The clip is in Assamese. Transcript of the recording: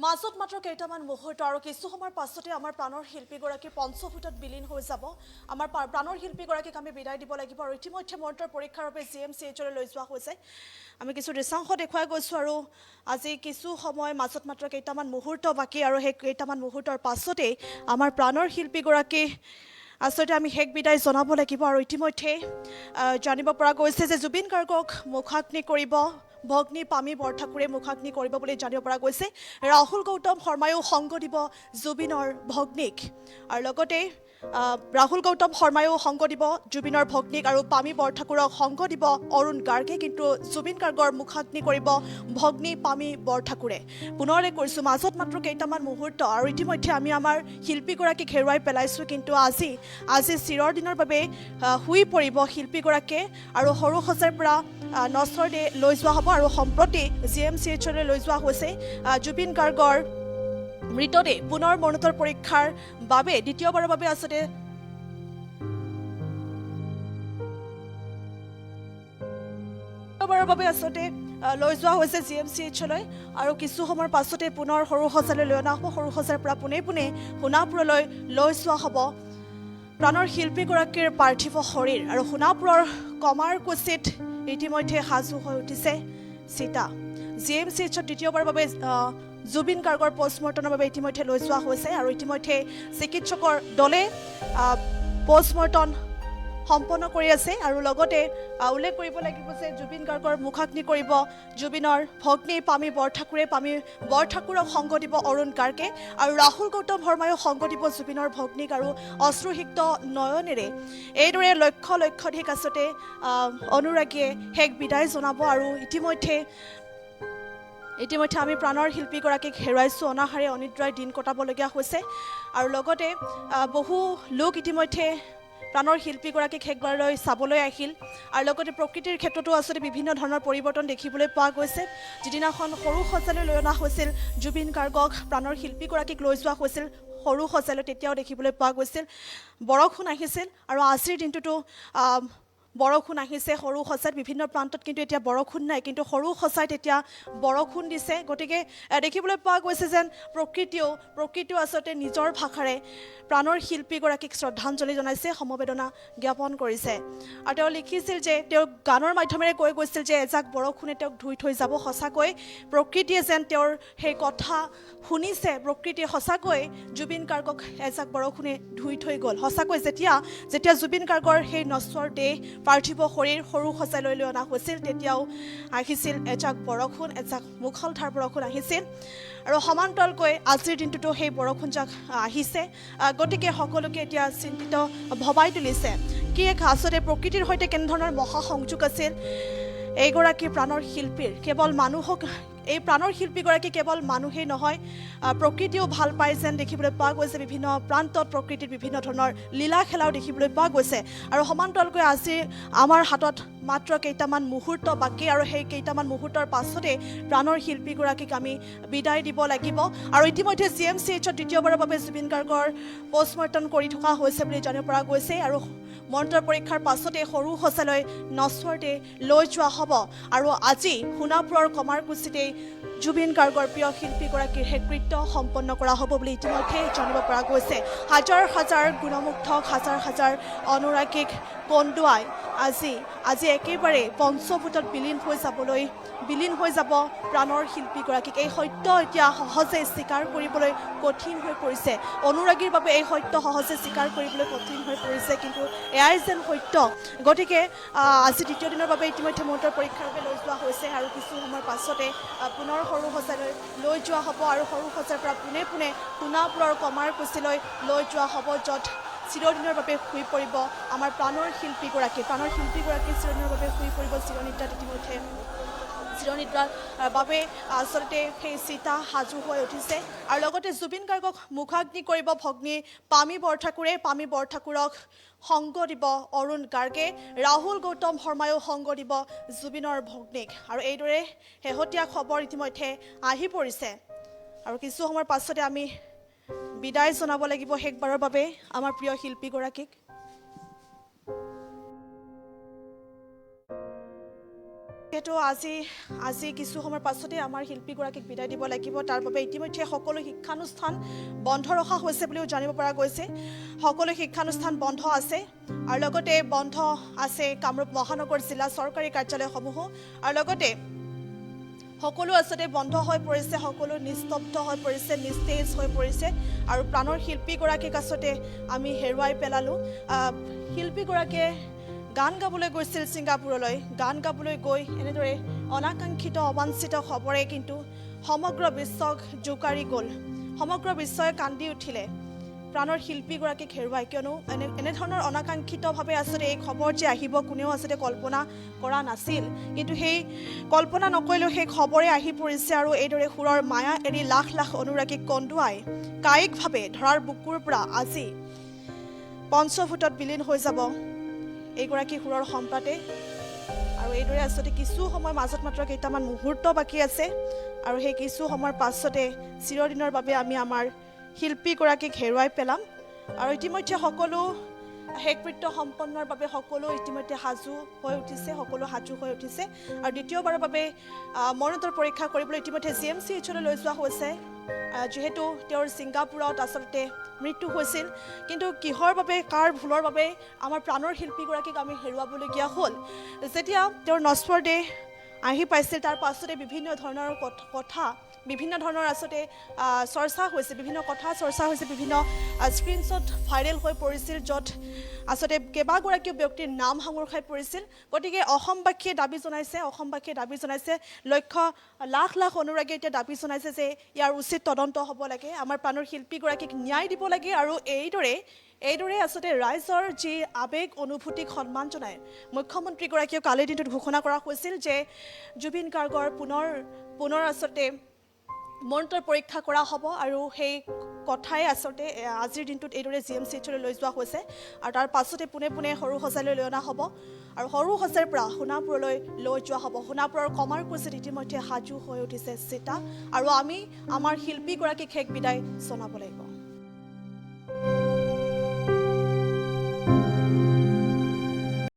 মাজত মাত্ৰ কেইটামান মুহূৰ্ত আৰু কিছু সময়ৰ পাছতে আমাৰ প্ৰাণৰ শিল্পীগৰাকী পঞ্চভূতত বিলীন হৈ যাব। আমাৰ প্ৰাণৰ শিল্পীগৰাকীক আমি বিদায় দিব লাগিব আৰু ইতিমধ্যে মন্ত্ৰৰ পৰীক্ষাৰ বাবে GMCHলৈ লৈ যোৱা হৈছে। আমি কিছু দৃশ্যাংশ দেখুৱাই গৈছোঁ আৰু আজি কিছু সময় মাজত মাত্ৰ কেইটামান মুহূৰ্ত বাকী আৰু সেই কেইটামান মুহূৰ্তৰ পাছতেই আমাৰ প্ৰাণৰ শিল্পীগৰাকী আচলতে আমি শেষ বিদায় জনাব লাগিব আৰু ইতিমধ্যে জানিব পৰা গৈছে যে জুবিন গাৰ্গক মুখাগ্নি কৰিব ভগ্নী পামী বৰঠাকুৰে মুখাগ্নি কৰিব বুলি জানিব পৰা গৈছে। ৰাহুল গৌতম শৰ্মায়ো সংগ দিব জুবিনৰ ভগ্নীক আৰু লগতে ৰাহুল গৌতম শৰ্মায়ো সংগ দিব জুবিনৰ ভগ্নীক আৰু পামী বৰঠাকুৰক সংগ দিব অৰুণ গাৰ্গে, কিন্তু জুবিন গাৰ্গৰ মুখাগ্নি কৰিব ভগ্নী পামী বৰঠাকুৰে। পুনৰে কৈছোঁ মাজত মাত্ৰ কেইটামান মুহূৰ্ত আৰু ইতিমধ্যে আমি আমাৰ শিল্পীগৰাকীক হেৰুৱাই পেলাইছোঁ, কিন্তু আজি চিৰৰ দিনৰ বাবে শুই পৰিব শিল্পীগৰাকীয়ে আৰু সৰু সজাইৰ পৰা নশ্বৰতে লৈ যোৱা হ'ব আৰু সম্প্ৰতি GMCHলৈ লৈ যোৱা হৈছে। জুবিন গাৰ্গৰ মৃতদেহ পুনৰ মৰণোত্তৰ পৰীক্ষাৰ বাবে দ্বিতীয়বাৰৰ বাবে আচলতে লৈ যোৱা হৈছে GMCHলৈ আৰু কিছু সময়ৰ পাছতে পুনৰ সৰু সজাইলৈ লৈ অনা হ'ব। সৰু সজাইৰ পৰা পোনে পোনে সোণাপুৰলৈ লৈ যোৱা হ'ব প্ৰাণৰ শিল্পীগৰাকীৰ পাৰ্থিৱ শৰীৰ আৰু সোণাপুৰৰ কমাৰকুছিত ইতিমধ্যে সাজু হৈ উঠিছে চিতা। GMCHত দ্বিতীয়বাৰৰ বাবে জুবিন গাৰ্গৰ পষ্টমৰ্টমৰ বাবে ইতিমধ্যে লৈ যোৱা হৈছে আৰু ইতিমধ্যে চিকিৎসকৰ দলে পষ্টমৰ্টম সম্পন্ন কৰি আছে আৰু লগতে উল্লেখ কৰিব লাগিব যে জুবিন গাৰ্গৰ মুখাগ্নি কৰিব জুবিনৰ ভগ্নী পামী বৰঠাকুৰে, পামী বৰঠাকুৰক সংগ দিব অৰুণ গাৰ্গে আৰু ৰাহুল গৌতম শৰ্মায়ো সংগ দিব জুবিনৰ ভগ্নীক আৰু অশ্ৰুসিক্ত নয়নেৰে এইদৰে লক্ষাধিক আচলতে অনুৰাগীয়ে শেষ বিদায় জনাব আৰু ইতিমধ্যে আমি প্ৰাণৰ শিল্পীগৰাকীক হেৰুৱাইছোঁ। অনাহাৰে অনিদ্ৰায় দিন কটাবলগীয়া হৈছে আৰু লগতে বহু লোক ইতিমধ্যে প্ৰাণৰ শিল্পীগৰাকীক শেষবাৰলৈ চাবলৈ আহিল আৰু লগতে প্ৰকৃতিৰ ক্ষেত্ৰতো আচলতে বিভিন্ন ধৰণৰ পৰিৱৰ্তন দেখিবলৈ পোৱা গৈছে। যিদিনাখন সৰু সজাইলৈ লৈ অনা হৈছিল জুবিন গাৰ্গক, প্ৰাণৰ শিল্পীগৰাকীক লৈ যোৱা হৈছিল সৰু সজাইলৈ, তেতিয়াও দেখিবলৈ পোৱা গৈছিল বৰষুণ আহিছিল আৰু আজিৰ দিনটোতো বৰষুণ আহিছে সৰু সজাইত বিভিন্ন প্ৰান্তত, কিন্তু এতিয়া বৰষুণ নাই, কিন্তু সৰু সজাইত এতিয়া বৰষুণ দিছে। গতিকে দেখিবলৈ পোৱা গৈছে যেন প্ৰকৃতিও আচলতে নিজৰ ভাষাৰে প্ৰাণৰ শিল্পীগৰাকীক শ্ৰদ্ধাঞ্জলি জনাইছে, সমবেদনা জ্ঞাপন কৰিছে আৰু তেওঁ লিখিছিল যে তেওঁ গানৰ মাধ্যমেৰে কৈ গৈছিল যে এজাক বৰষুণে তেওঁক ধুই থৈ যাব। সঁচাকৈ প্ৰকৃতিয়ে যেন তেওঁৰ সেই কথা শুনিছে, প্ৰকৃতিয়ে সঁচাকৈ জুবিন গাৰ্গক এজাক বৰষুণে ধুই থৈ গ'ল। সঁচাকৈ যেতিয়া জুবিন গাৰ্গৰ সেই নশ্বৰ দেহ পাৰ্থিৱ শৰীৰ সৰু সজাইলৈ লৈ অনা হৈছিল তেতিয়াও আহিছিল এজাক বৰষুণ, এজাক মুখলধাৰ বৰষুণ আহিছিল আৰু সমান্তৰালকৈ আজিৰ দিনটোতো সেই বৰষুণজাক আহিছে। গতিকে সকলোকে এতিয়া চিন্তিত ভবাই তুলিছে কি এক আচলতে প্ৰকৃতিৰ সৈতে কেনেধৰণৰ মহাসংযোগ আছিল এইগৰাকী প্ৰাণৰ শিল্পীৰ। কেৱল মানুহক এই প্ৰাণৰ শিল্পীগৰাকী কেৱল মানুহেই নহয়, প্ৰকৃতিও ভাল পায় যেন দেখিবলৈ পোৱা গৈছে। বিভিন্ন প্ৰান্তত প্ৰকৃতিৰ বিভিন্ন ধৰণৰ লীলা খেলাও দেখিবলৈ পোৱা গৈছে আৰু সমান্তৰালকৈ আজি আমাৰ হাতত মাত্ৰ কেইটামান মুহূৰ্ত বাকী আৰু সেই কেইটামান মুহূৰ্তৰ পাছতে প্ৰাণৰ শিল্পীগৰাকীক আমি বিদায় দিব লাগিব আৰু ইতিমধ্যে GMCHত দ্বিতীয়বাৰৰ বাবে জুবিন গাৰ্গৰ পষ্টমৰ্টম কৰি থকা হৈছে বুলি জানিব পৰা গৈছে আৰু মন্ত্ৰৰ পৰীক্ষাৰ পাছতে সৰু সজাইলৈ নশ্বৰতে লৈ যোৱা হ'ব আৰু আজি সোণাপুৰৰ কমাৰকুছিতেই জুবিন গাৰ্গৰ প্ৰিয় শিল্পীগৰাকীৰ শেষকৃত্য সম্পন্ন কৰা হ'ব বুলি ইতিমধ্যে জানিব পৰা গৈছে। হাজাৰ হাজাৰ গুণমুগ্ধক, হাজাৰ হাজাৰ অনুৰাগীক কন্দুৱাই আজি একেবাৰে পঞ্চভূতত বিলীন হৈ যাব প্ৰাণৰ শিল্পীগৰাকীক। এই সত্য এতিয়া সহজে স্বীকাৰ কৰিবলৈ কঠিন হৈ পৰিছে, অনুৰাগীৰ বাবে এই সত্য সহজে স্বীকাৰ কৰিবলৈ কঠিন হৈ পৰিছে, কিন্তু এয়াই যেন সত্য। গতিকে আজি দ্বিতীয় দিনৰ বাবে ইতিমধ্যে মন্ত্ৰৰ পৰীক্ষাৰ বাবে লৈ যোৱা হৈছে আৰু কিছু সময়ৰ পাছতে পুনৰ সৰু সজাইলৈ লৈ যোৱা হ'ব আৰু সৰু সজাইৰ পৰা পোনে পোনে সোণাপুৰৰ কমাৰকুছিলৈ লৈ যোৱা হ'ব, য'ত চিৰদিনৰ বাবে শুই পৰিব আমাৰ প্ৰাণৰ শিল্পীগৰাকী চিৰদিনৰ বাবে শুই পৰিব চিৰনিদ্ৰাত। ইতিমধ্যে চিৰনিদ্ৰাৰ বাবে আচলতে সেই চিতা সাজু হৈ উঠিছে আৰু লগতে জুবিন গাৰ্গক মুখাগ্নি কৰিব ভগ্নী পামী বৰঠাকুৰক সংগ দিব অৰুণ গাৰ্গে, ৰাহুল গৌতম শৰ্মায়ো সংগ দিব জুবিনৰ ভগ্নীক আৰু এইদৰে শেহতীয়া খবৰ ইতিমধ্যে আহি পৰিছে আৰু কিছু সময়ৰ পাছতে আমি বিদায় জনাব লাগিব শেষবাৰৰ বাবে আমাৰ প্ৰিয় শিল্পীগৰাকীক। যিহেতু আজি কিছু সময়ৰ পাছতে আমাৰ শিল্পীগৰাকীক বিদায় দিব লাগিব তাৰ বাবে ইতিমধ্যে সকলো শিক্ষানুষ্ঠান বন্ধ ৰখা হৈছে বুলিও জানিব পৰা গৈছে সকলো শিক্ষানুষ্ঠান বন্ধ আছে আৰু লগতে বন্ধ আছে কামৰূপ মহানগৰ জিলা চৰকাৰী কাৰ্যালয়সমূহ আৰু লগতে সকলো আসতে বন্ধ হৈ পৰিছে সকলো নিস্তব্ধ হৈ পৰিছে নিস্তেজ হৈ পৰিছে আৰু প্ৰাণৰ শিল্পীগৰাকীক আসতে আমি হেৰুৱাই পেলালো শিল্পীগৰাকীয়ে গান গাবলৈ গৈছিল ছিংগাপুৰলৈ গান গাবলৈ গৈ এনেদৰে অনাকাংক্ষিত অবাঞ্ছিত খবৰে কিন্তু সমগ্ৰ বিশ্বক জোকাৰি গ'ল সমগ্ৰ বিশ্বই কান্দি উঠিলে প্ৰাণৰ শিল্পীগৰাকীক হেৰুৱাই কিয়নো এনেধৰণৰ অনাকাংক্ষিতভাৱে আসলে এই খবৰ যে আহিব কোনেও আসলে কল্পনা কৰা নাছিল কিন্তু সেই কল্পনা নকৰিলেও সেই খবৰে আহি পৰিছে আৰু এইদৰে সুৰৰ মায়া এৰি লাখ লাখ অনুৰাগীক কন্দুৱাই কায়িকভাৱে ধৰাৰ বুকুৰ পৰা আজি পঞ্চভূতত বিলীন হৈ যাব এইগৰাকী সুৰৰ সম্পাতে আৰু এইদৰে আসলে কিছু সময় মাজত মাত্ৰ কেইটামান মুহূৰ্ত বাকী আছে আৰু সেই কিছু সময়ৰ পাছতে চিৰদিনৰ বাবে আমি আমাৰ শিল্পীগৰাকীক হেৰুৱাই পেলাম আৰু ইতিমধ্যে সকলো শেষকৃত্য সম্পন্নৰ বাবে সকলো ইতিমধ্যে সাজু হৈ উঠিছে সকলো সাজু হৈ উঠিছে আৰু দ্বিতীয়বাৰৰ বাবে মৰণোত্তৰ পৰীক্ষা কৰিবলৈ ইতিমধ্যে GMCHলৈ লৈ যোৱা হৈছে যেহেতু তেওঁৰ ছিংগাপুৰত আচলতে মৃত্যু হৈছিল কিন্তু কিহৰ বাবে কাৰ ভুলৰ বাবে আমাৰ প্ৰাণৰ শিল্পীগৰাকীক আমি হেৰুৱাবলগীয়া হ'ল যেতিয়া তেওঁৰ নশ্বৰ দেহ আহি পাইছিল তাৰ পাছতে বিভিন্ন ধৰণৰ কথা বিভিন্ন ধৰণৰ আসতে চৰ্চা হৈছে বিভিন্ন কথা চৰ্চা হৈছে বিভিন্ন স্ক্ৰীনশ্বট ভাইৰেল হৈ পৰিছিল য'ত আসতে কেইবাগৰাকীও ব্যক্তিৰ নাম সাঙুৰ খাই পৰিছিল গতিকে অসমবাসীয়ে দাবী জনাইছে লক্ষ্য লাখ লাখ অনুৰাগীয়ে এতিয়া দাবী জনাইছে যে ইয়াৰ উচিত তদন্ত হ'ব লাগে আমাৰ প্ৰাণৰ শিল্পীগৰাকীক ন্যায় দিব লাগে আৰু এইদৰে আসলে ৰাইজৰ যি আবেগ অনুভূতিক সন্মান জনাই মুখ্যমন্ত্ৰীগৰাকীয়ে কালিৰ দিনটোত ঘোষণা কৰা হৈছিল যে জুবিন গাৰ্গৰ পুনৰ আসলে মৰণোত্তৰ পৰীক্ষা কৰা হ'ব আৰু সেই কথাই আসলে আজিৰ দিনটোত এইদৰে GMCHলৈ লৈ যোৱা হৈছে আৰু তাৰ পাছতে পোনে পোনে সৰু সজাইলৈ লৈ অনা হ'ব আৰু সৰু সজাইৰ পৰা সোণাপুৰলৈ লৈ যোৱা হ'ব সোণাপুৰৰ কমাৰকুছিত ইতিমধ্যে সাজু হৈ উঠিছে চিতা আৰু আমি আমাৰ শিল্পীগৰাকীক শেষ বিদায় জনাব লাগিব